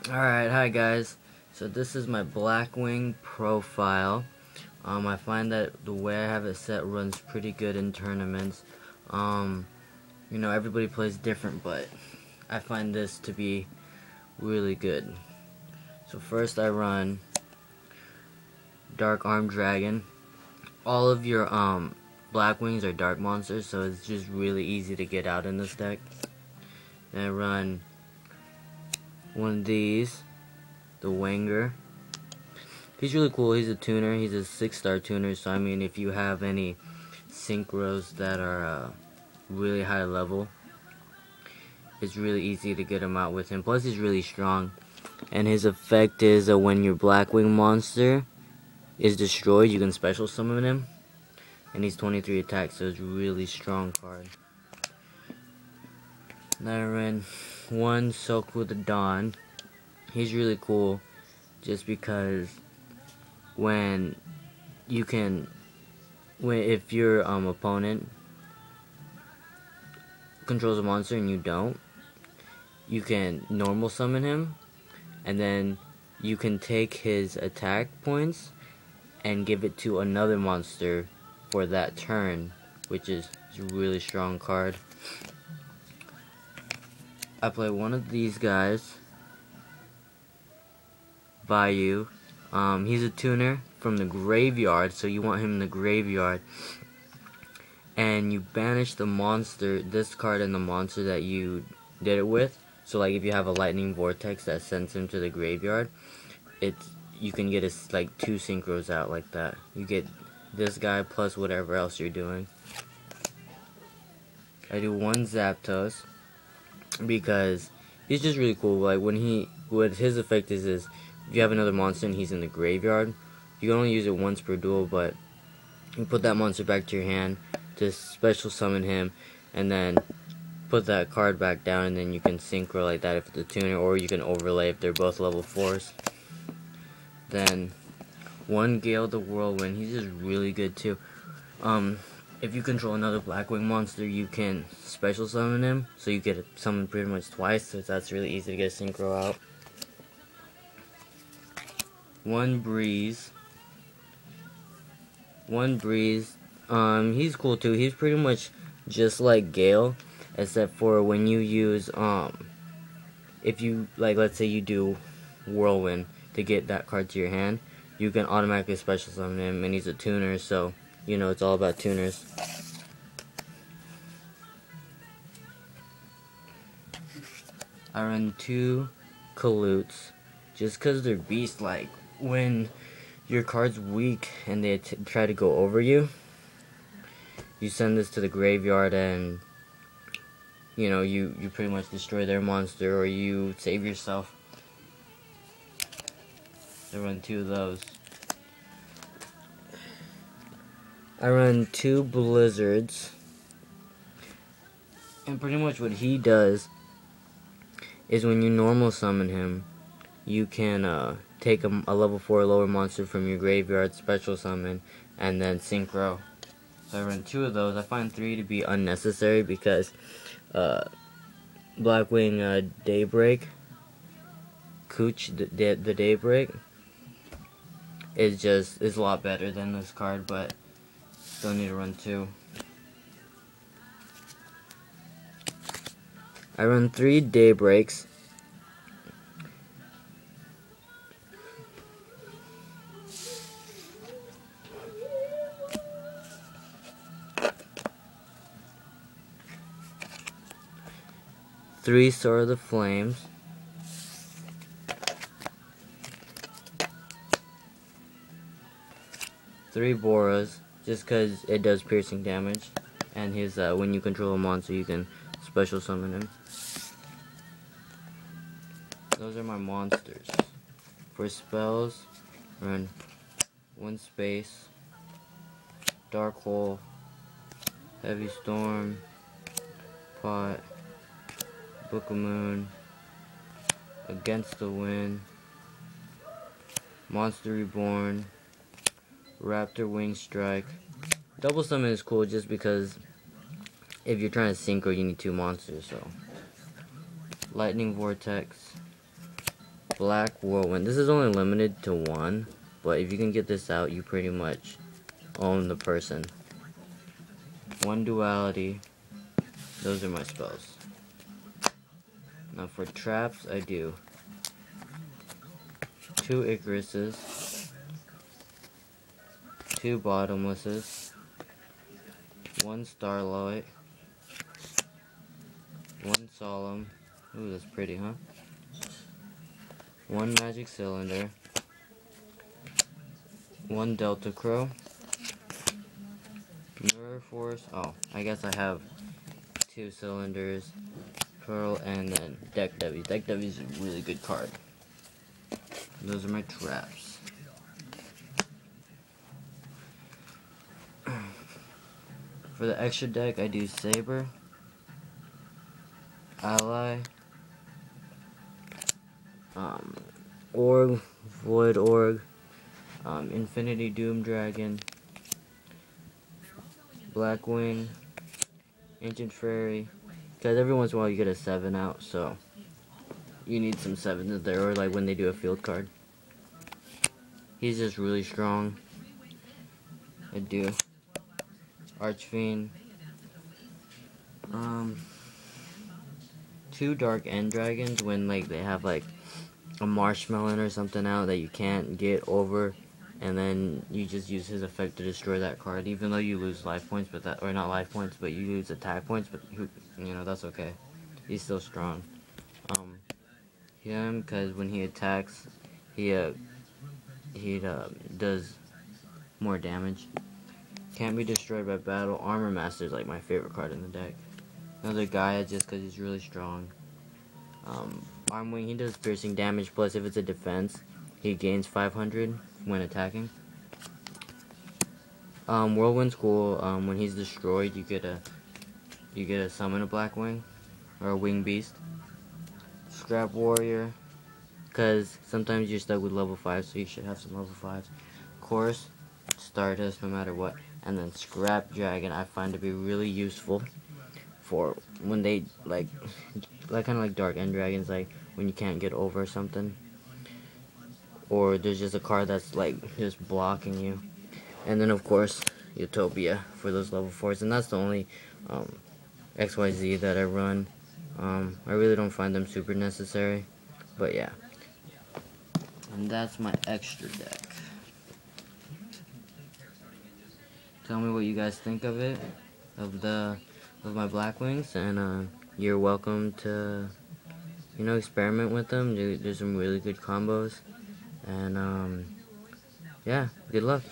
Alright, hi guys. So this is my Blackwing profile. I find that the way I have it set runs pretty good in tournaments. Everybody plays different, but I find this to be really good. So first I run Dark Arm Dragon. All of your Blackwings are dark monsters, so it's just really easy to get out in this deck. Then I run one of these, the Wanger. He's really cool. He's a tuner. He's a 6-star tuner, so I mean if you have any synchros that are really high level, it's really easy to get him out with him. Plus he's really strong, and his effect is when your Blackwing monster is destroyed, you can special summon him, and he's 23 attack, so it's a really strong card. Then I ran one Soak with the Dawn. He's really cool just because if your opponent controls a monster and you don't, you can normal summon him, and then you can take his attack points and give it to another monster for that turn, which is a really strong card. I play one of these guys, Bayou. He's a tuner from the graveyard, so you want him in the graveyard. And you banish the monster, this card and the monster that you did it with. So like if you have a lightning vortex that sends him to the graveyard, you can get like 2 synchros out like that. You get this guy plus whatever else you're doing. I do one Zapdos because he's just really cool. Like what his effect is if you have another monster and he's in the graveyard, you can only use it once per duel, but you put that monster back to your hand to special summon him, and then put that card back down, and then you can synchro like that if it's a tuner, or you can overlay if they're both level 4s. Then one Gale the Whirlwind. He's just really good too. If you control another Blackwing monster, you can special summon him, so you get it summoned pretty much twice, so that's really easy to get a synchro out. One Breeze. He's cool too. He's pretty much just like Gale, except for when you use if you let's say you do Whirlwind to get that card to your hand, you can automatically special summon him, and he's a tuner, so it's all about tuners. I run 2 Kalutes just cause they're beast. Like when your card's weak and they try to go over you, you send this to the graveyard, and you pretty much destroy their monster, or you save yourself. I run 2 of those. I run 2 Blizzards, and pretty much what he does is when you normal summon him, you can take a level 4 or lower monster from your graveyard, special summon, and then synchro. So I run 2 of those. I find 3 to be unnecessary because Blackwing Daybreak, Cooch the Daybreak, is a lot better than this card, but still need to run 2. I run 3 Daybreaks. Three Sword of the Flames. 3 Boras, just cause it does piercing damage, and his when you control a monster, you can special summon him. Those are my monsters. For spells, run 1 Space, Dark Hole, Heavy Storm, Pot, Book of Moon, Against the Wind, Monster Reborn, Raptor Wing Strike. Double summon is cool just because if you're trying to synchro, you need 2 monsters. So Lightning Vortex, Black Whirlwind. This is only limited to 1, but if you can get this out, you pretty much own the person. 1 Duality. Those are my spells. Now for traps, I do 2 Icaruses, 2 Bottomlesses, 1 Starlight, 1 Solemn. Ooh, that's pretty, huh? 1 Magic Cylinder, 1 Delta Crow, Mirror Force. Oh, I guess I have 2 cylinders, Pearl, and then Deck W. Deck W is a really good card. Those are my traps. For the extra deck, I do Saber, Ally, Org, Void Org, Infinity Doom Dragon, Blackwing, Ancient Fairy, because every once in a while you get a 7 out, so you need some 7s there, or like when they do a field card. He's just really strong. I do Archfiend, 2 Dark End Dragons when like they have like a Marshmallow or something out that you can't get over, and then you just use his effect to destroy that card, even though you lose life points, but that, or not life points, but you lose attack points, but you know, that's okay. He's still strong. Him, because when he attacks, he does more damage. Can't be destroyed by battle. Armor Master is like my favorite card in the deck. Another Gaia just because he's really strong. Armwing, he does piercing damage, plus if it's a defense, he gains 500 when attacking. Whirlwind's cool. When he's destroyed, you get a summon a Blackwing or a Wing Beast. Scrap Warrior, because sometimes you're stuck with level 5, so you should have some level 5s. Course, Stardust, no matter what. And then Scrap Dragon, I find to be really useful for when they like kind of like Dark End Dragons, like when you can't get over something, or there's just a card that's like just blocking you. And then of course Utopia for those level 4s, and that's the only XYZ that I run. I really don't find them super necessary, but yeah. And that's my extra deck. Tell me what you guys think of it, of my Blackwings, and you're welcome to, you know, experiment with them. There's some really good combos, and yeah, good luck.